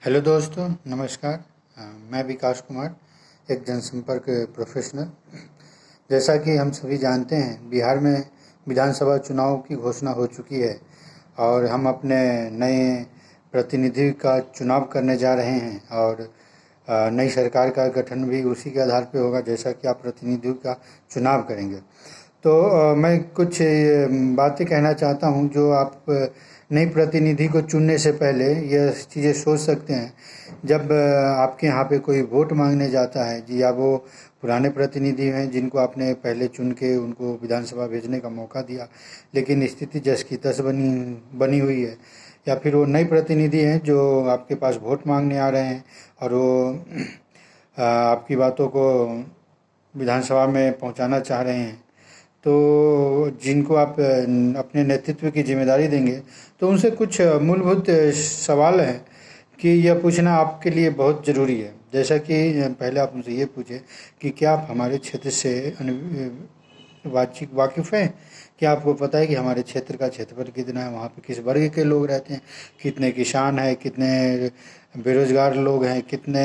Hello दोस्तों, नमस्कार। मैं विकास कुमार, एक जनसंपर्क प्रोफेशनल। जैसा कि हम सभी जानते हैं, बिहार में विधानसभा चुनाव की घोषणा हो चुकी है और हम अपने नए प्रतिनिधि का चुनाव करने जा रहे हैं और नई सरकार का गठन भी उसी के आधार पर होगा जैसा कि आप प्रतिनिधियों का चुनाव करेंगे। तो मैं कुछ बातें कहना चाहता हूं जो आप नई प्रतिनिधि को चुनने से पहले यह चीज़ें सोच सकते हैं। जब आपके यहाँ पे कोई वोट मांगने जाता है जी, या वो पुराने प्रतिनिधि हैं जिनको आपने पहले चुन के उनको विधानसभा भेजने का मौका दिया, लेकिन स्थिति जस की तस बनी बनी हुई है, या फिर वो नए प्रतिनिधि हैं जो आपके पास वोट मांगने आ रहे हैं और वो आपकी बातों को विधानसभा में पहुंचाना चाह रहे हैं। तो जिनको आप अपने नेतृत्व की जिम्मेदारी देंगे, तो उनसे कुछ मूलभूत सवाल हैं कि यह पूछना आपके लिए बहुत ज़रूरी है। जैसा कि पहले आप उनसे ये पूछें कि क्या आप हमारे क्षेत्र से वाकिफ़ हैं। क्या आपको पता है कि हमारे क्षेत्र का क्षेत्रफल कितना है, वहाँ पे किस वर्ग के लोग रहते हैं, कितने किसान हैं, कितने बेरोजगार लोग हैं, कितने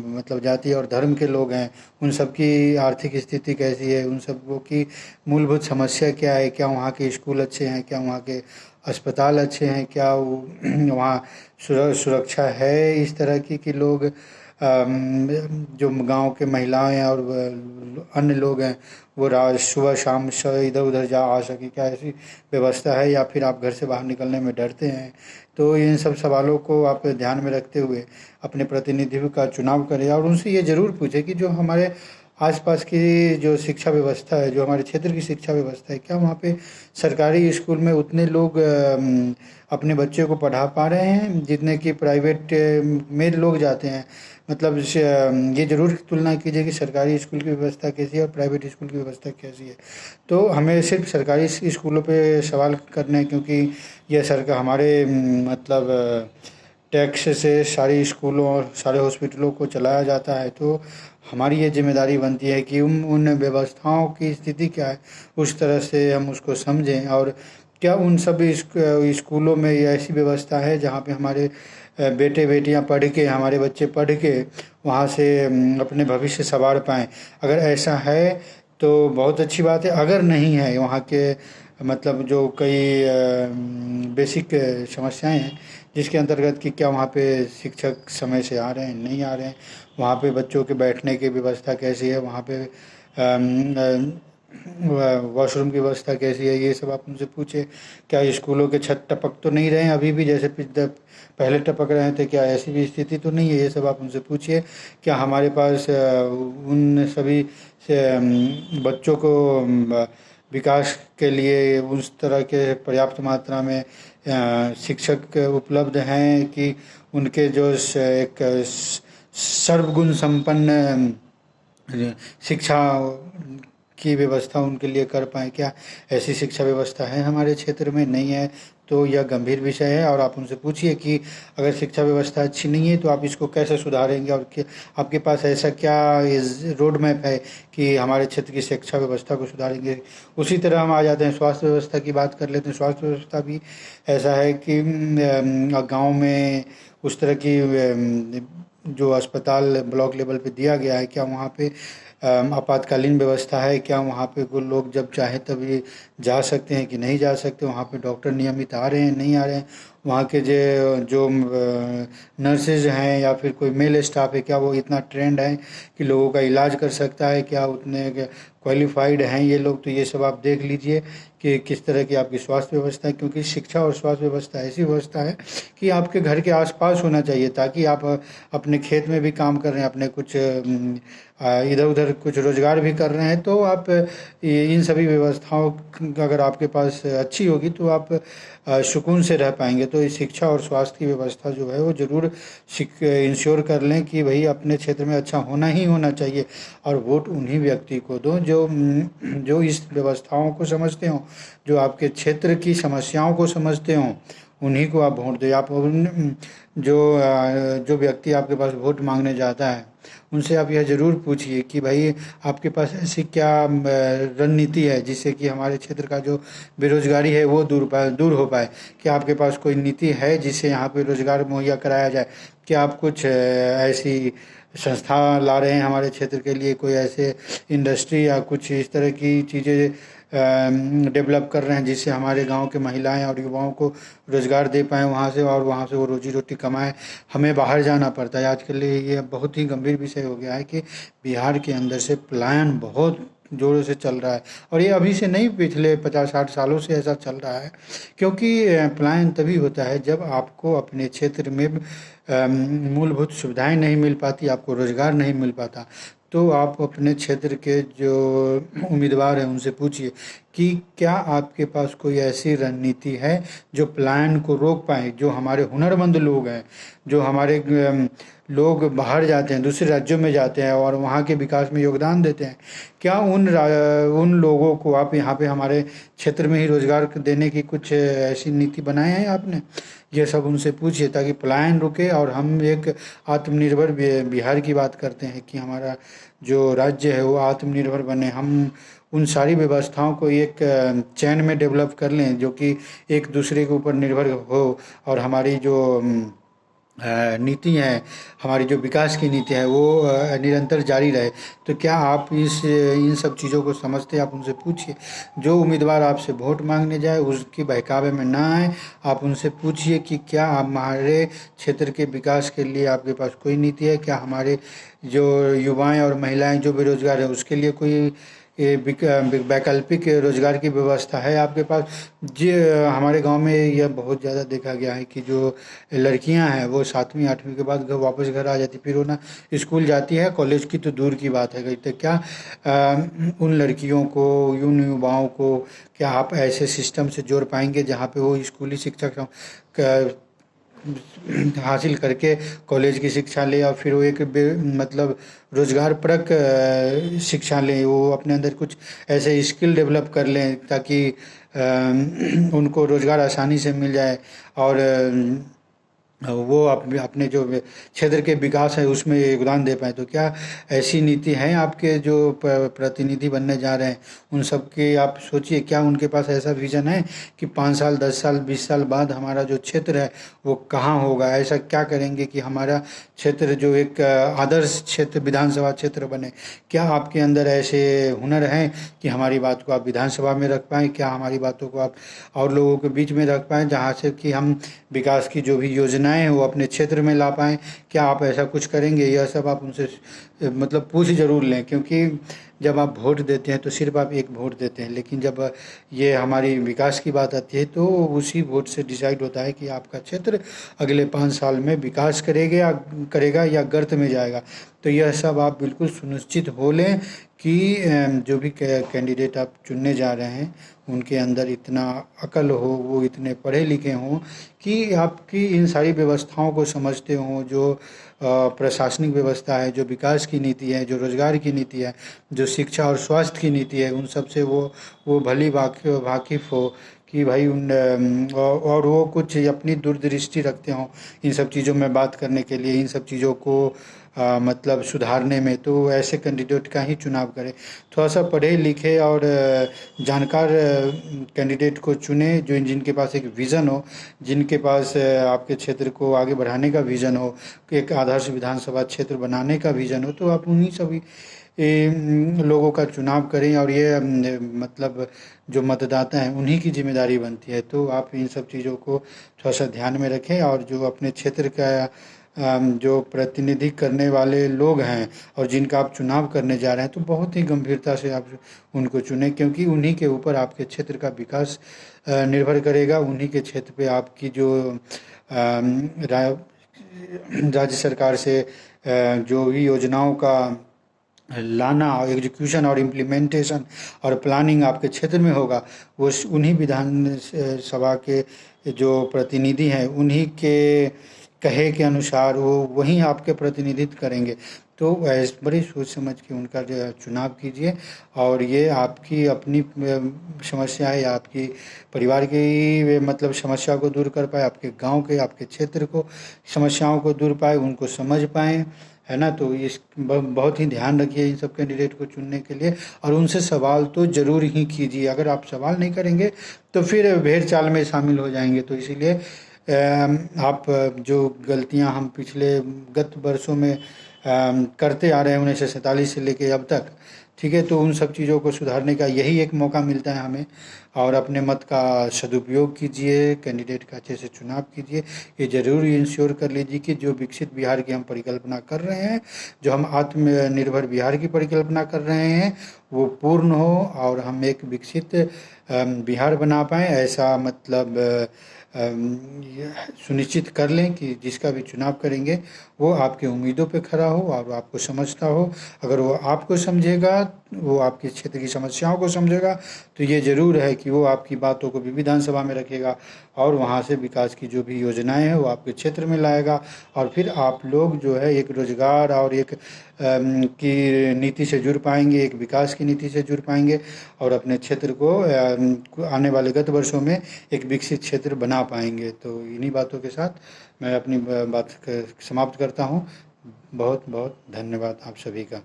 मतलब जाति और धर्म के लोग हैं, उन सब की आर्थिक स्थिति कैसी है, उन सबको की मूलभूत समस्या क्या है, क्या वहाँ के स्कूल अच्छे हैं, क्या वहाँ के अस्पताल अच्छे हैं, क्या वहाँ सुरक्षा है इस तरह की कि लोग जो गांव के महिलाएं और अन्य लोग हैं वो रात सुबह शाम इधर उधर जा आ सके, क्या ऐसी व्यवस्था है, या फिर आप घर से बाहर निकलने में डरते हैं। तो इन सब सवालों को आप ध्यान में रखते हुए अपने प्रतिनिधित्व का चुनाव करें और उनसे ये ज़रूर पूछें कि जो हमारे आसपास की जो शिक्षा व्यवस्था है, जो हमारे क्षेत्र की शिक्षा व्यवस्था है, क्या वहाँ पे सरकारी स्कूल में उतने लोग अपने बच्चे को पढ़ा पा रहे हैं जितने कि प्राइवेट में लोग जाते हैं। मतलब ये ज़रूर तुलना कीजिए कि सरकारी स्कूल की व्यवस्था कैसी है और प्राइवेट स्कूल की व्यवस्था कैसी है। तो हमें सिर्फ सरकारी स्कूलों पे सवाल करने हैं, क्योंकि यह सरकार हमारे मतलब टैक्स से सारी स्कूलों और सारे हॉस्पिटलों को चलाया जाता है। तो हमारी ये जिम्मेदारी बनती है कि उन व्यवस्थाओं की स्थिति क्या है, उस तरह से हम उसको समझें, और क्या उन सभी स्कूलों में ये ऐसी व्यवस्था है जहाँ पे हमारे बेटे बेटियां पढ़ के, हमारे बच्चे पढ़ के वहाँ से अपने भविष्य संवार पाएँ। अगर ऐसा है तो बहुत अच्छी बात है। अगर नहीं है, वहाँ के मतलब जो कई बेसिक समस्याएं हैं जिसके अंतर्गत कि क्या वहाँ पे शिक्षक समय से आ रहे हैं, नहीं आ रहे हैं, वहाँ पे बच्चों के बैठने की व्यवस्था कैसी है, वहाँ पे वॉशरूम की व्यवस्था कैसी है, ये सब आप उनसे पूछे। क्या स्कूलों के छत टपक तो नहीं रहे हैं अभी भी, जैसे पहले टपक रहे थे, क्या ऐसी भी स्थिति तो नहीं है, ये सब आप उनसे पूछिए। क्या हमारे पास उन सभी बच्चों को विकास के लिए उस तरह के पर्याप्त मात्रा में शिक्षक उपलब्ध हैं कि उनके जो एक सर्वगुण संपन्न शिक्षा की व्यवस्था उनके लिए कर पाएँ। क्या ऐसी शिक्षा व्यवस्था है हमारे क्षेत्र में? नहीं है तो यह गंभीर विषय है और आप उनसे पूछिए कि अगर शिक्षा व्यवस्था अच्छी नहीं है तो आप इसको कैसे सुधारेंगे, और आपके पास ऐसा क्या रोड मैप है कि हमारे क्षेत्र की शिक्षा व्यवस्था को सुधारेंगे। उसी तरह हम आ जाते हैं स्वास्थ्य व्यवस्था की बात कर लेते हैं। स्वास्थ्य व्यवस्था भी ऐसा है कि गाँव में उस तरह की जो अस्पताल ब्लॉक लेवल पे दिया गया है, क्या वहाँ पे आपातकालीन व्यवस्था है, क्या वहाँ पे वो लोग जब चाहे तभी जा सकते हैं कि नहीं जा सकते, वहाँ पे डॉक्टर नियमित आ रहे हैं नहीं आ रहे हैं, वहाँ के जो नर्सेज हैं या फिर कोई मेल स्टाफ है, क्या वो इतना ट्रेंड है कि लोगों का इलाज कर सकता है, क्या उतने क्वालिफाइड हैं ये लोग। तो ये सब आप देख लीजिए कि किस तरह की आपकी स्वास्थ्य व्यवस्था है, क्योंकि शिक्षा और स्वास्थ्य व्यवस्था ऐसी व्यवस्था है कि आपके घर के आसपास होना चाहिए, ताकि आप अपने खेत में भी काम कर रहे हैं, अपने कुछ इधर उधर कुछ रोजगार भी कर रहे हैं, तो आप इन सभी व्यवस्थाओं अगर आपके पास अच्छी होगी तो आप सुकून से रह पाएंगे। तो इस शिक्षा और स्वास्थ्य की व्यवस्था जो है वो ज़रूर इंश्योर कर लें कि भाई अपने क्षेत्र में अच्छा होना ही होना चाहिए, और वोट उन्हीं व्यक्ति को दो जो इस व्यवस्थाओं को समझते हों, जो आपके क्षेत्र की समस्याओं को समझते हों, उन्हीं को आप वोट दें। आप जो व्यक्ति आपके पास वोट मांगने जाता है उनसे आप यह ज़रूर पूछिए कि भाई आपके पास ऐसी क्या रणनीति है जिससे कि हमारे क्षेत्र का जो बेरोजगारी है वो दूर हो पाए। क्या आपके पास कोई नीति है जिससे यहाँ पे रोजगार मुहैया कराया जाए? क्या आप कुछ ऐसी संस्था ला रहे हैं हमारे क्षेत्र के लिए, कोई ऐसे इंडस्ट्री या कुछ इस तरह की चीज़ें डेवलप कर रहे हैं जिससे हमारे गांव के महिलाएं और युवाओं को रोज़गार दे पाएँ वहाँ से, और वहाँ से वो रोजी रोटी कमाएं? हमें बाहर जाना पड़ता है आजकल। ये बहुत ही गंभीर विषय हो गया है कि बिहार के अंदर से पलायन बहुत जोरों से चल रहा है, और ये अभी से नहीं, पिछले 50-60 सालों से ऐसा चल रहा है। क्योंकि पलायन तभी होता है जब आपको अपने क्षेत्र में मूलभूत सुविधाएं नहीं मिल पाती, आपको रोज़गार नहीं मिल पाता। तो आप अपने क्षेत्र के जो उम्मीदवार हैं उनसे पूछिए कि क्या आपके पास कोई ऐसी रणनीति है जो पलायन को रोक पाए। जो हमारे हुनरमंद लोग हैं, जो हमारे लोग बाहर जाते हैं, दूसरे राज्यों में जाते हैं और वहाँ के विकास में योगदान देते हैं, क्या उन लोगों को आप यहाँ पे हमारे क्षेत्र में ही रोजगार देने की कुछ ऐसी नीति बनाए हैं आपने? ये सब उनसे पूछिए ताकि पलायन रुके और हम एक आत्मनिर्भर बिहार की बात करते हैं कि हमारा जो राज्य है वो आत्मनिर्भर बने। हम उन सारी व्यवस्थाओं को एक चैन में डेवलप कर लें जो कि एक दूसरे के ऊपर निर्भर हो, और हमारी जो नीति है, हमारी जो विकास की नीति है वो निरंतर जारी रहे। तो क्या आप इन सब चीज़ों को समझते हैं? आप उनसे पूछिए। जो उम्मीदवार आपसे वोट मांगने जाए उसके बहकावे में ना आए। आप उनसे पूछिए कि क्या आप हमारे क्षेत्र के विकास के लिए आपके पास कोई नीति है? क्या हमारे जो युवाएं और महिलाएं जो बेरोजगार है उसके लिए कोई वैकल्पिक रोजगार की व्यवस्था है आपके पास? जी, हमारे गांव में यह बहुत ज़्यादा देखा गया है कि जो लड़कियां हैं वो 7वीं 8वीं के बाद वापस घर आ जाती, फिर वो ना स्कूल जाती है, कॉलेज की तो दूर की बात है गई। तो क्या उन लड़कियों को, उन युवाओं को क्या आप ऐसे सिस्टम से जोड़ पाएंगे जहाँ पे वो स्कूली शिक्षा हासिल करके कॉलेज की शिक्षा ले, और फिर वो एक मतलब रोजगार परक शिक्षा लें, वो अपने अंदर कुछ ऐसे स्किल डेवलप कर लें ताकि उनको रोजगार आसानी से मिल जाए, और वो अपने जो क्षेत्र के विकास है उसमें योगदान दे पाए। तो क्या ऐसी नीति है आपके जो प्रतिनिधि बनने जा रहे हैं उन सब के आप सोचिए, क्या उनके पास ऐसा विजन है कि 5 साल 10 साल 20 साल बाद हमारा जो क्षेत्र है वो कहाँ होगा? ऐसा क्या करेंगे कि हमारा क्षेत्र जो एक आदर्श क्षेत्र, विधानसभा क्षेत्र बने? क्या आपके अंदर ऐसे हुनर हैं कि हमारी बात को आप विधानसभा में रख पाएँ? क्या हमारी बातों को आप और लोगों के बीच में रख पाएँ जहाँ से कि हम विकास की जो भी योजनाएं हैं वो अपने क्षेत्र में ला पाएँ? क्या आप ऐसा कुछ करेंगे? यह सब आप उनसे मतलब पूछ ज़रूर लें, क्योंकि जब आप वोट देते हैं तो सिर्फ आप एक वोट देते हैं, लेकिन जब ये हमारी विकास की बात आती है तो उसी वोट से डिसाइड होता है कि आपका क्षेत्र अगले 5 साल में विकास करेगा या गर्त में जाएगा। तो यह सब आप बिल्कुल सुनिश्चित हो लें कि जो भी कैंडिडेट आप चुनने जा रहे हैं उनके अंदर इतना अकल हो, वो इतने पढ़े लिखे हों कि आपकी इन सारी व्यवस्थाओं को समझते हों। जो प्रशासनिक व्यवस्था है, जो विकास की नीति है, जो रोजगार की नीति है, जो शिक्षा और स्वास्थ्य की नीति है, उन सब से वो भली वाकिफ़ हो कि भाई और वो कुछ अपनी दूरदृष्टि रखते हों इन सब चीज़ों में बात करने के लिए, इन सब चीज़ों को मतलब सुधारने में। तो ऐसे कैंडिडेट का ही चुनाव करें। थोड़ा सा पढ़े लिखे और जानकार कैंडिडेट को चुने जो जिनके पास एक विज़न हो, जिनके पास आपके क्षेत्र को आगे बढ़ाने का विज़न हो, एक आदर्श विधानसभा क्षेत्र बनाने का विज़न हो। तो आप उन्हीं सभी लोगों का चुनाव करें, और ये मतलब जो मतदाता हैं उन्हीं की जिम्मेदारी बनती है। तो आप इन सब चीज़ों को थोड़ा सा ध्यान में रखें, और जो अपने क्षेत्र का जो प्रतिनिधि करने वाले लोग हैं और जिनका आप चुनाव करने जा रहे हैं तो बहुत ही गंभीरता से आप उनको चुनें, क्योंकि उन्हीं के ऊपर आपके क्षेत्र का विकास निर्भर करेगा। उन्हीं के क्षेत्र पे आपकी जो राज्य सरकार से जो भी योजनाओं का लाना और एग्जीक्यूशन और इम्प्लीमेंटेशन और प्लानिंग आपके क्षेत्र में होगा, वो उन्हीं विधान सभा के जो प्रतिनिधि हैं उन्हीं के कहे के अनुसार वो वहीं आपके प्रतिनिधित्व करेंगे। तो बड़ी सोच समझ के उनका जो है चुनाव कीजिए, और ये आपकी अपनी समस्या है या आपकी परिवार की मतलब समस्या को दूर कर पाए, आपके गांव के, आपके क्षेत्र को समस्याओं को दूर पाए, उनको समझ पाएँ, है ना। तो इस बहुत ही ध्यान रखिए इन सब कैंडिडेट को चुनने के लिए, और उनसे सवाल तो ज़रूर ही कीजिए। अगर आप सवाल नहीं करेंगे तो फिर भेड़ चाल में शामिल हो जाएंगे। तो इसीलिए आप जो गलतियां हम पिछले गत वर्षों में करते आ रहे हैं 1947 से लेके अब तक, ठीक है, तो उन सब चीज़ों को सुधारने का यही एक मौका मिलता है हमें। और अपने मत का सदुपयोग कीजिए, कैंडिडेट का अच्छे से चुनाव कीजिए। ये ज़रूर इंश्योर कर लीजिए कि जो विकसित बिहार की हम परिकल्पना कर रहे हैं, जो हम आत्मनिर्भर बिहार की परिकल्पना कर रहे हैं, वो पूर्ण हो और हम एक विकसित बिहार बना पाएँ। ऐसा मतलब ये सुनिश्चित कर लें कि जिसका भी चुनाव करेंगे वो आपकी उम्मीदों पे खरा हो और आपको समझता हो। अगर वो आपको समझेगा, वो आपके क्षेत्र की समस्याओं को समझेगा, तो ये ज़रूर है कि वो आपकी बातों को भी विधानसभा में रखेगा और वहाँ से विकास की जो भी योजनाएं हैं वो आपके क्षेत्र में लाएगा। और फिर आप लोग जो है एक रोजगार और एक की नीति से जुड़ पाएंगे, एक विकास की नीति से जुड़ पाएंगे, और अपने क्षेत्र को आने वाले गत वर्षों में एक विकसित क्षेत्र बना पाएंगे। तो इन्हीं बातों के साथ मैं अपनी बात समाप्त करता हूँ। बहुत बहुत धन्यवाद आप सभी का।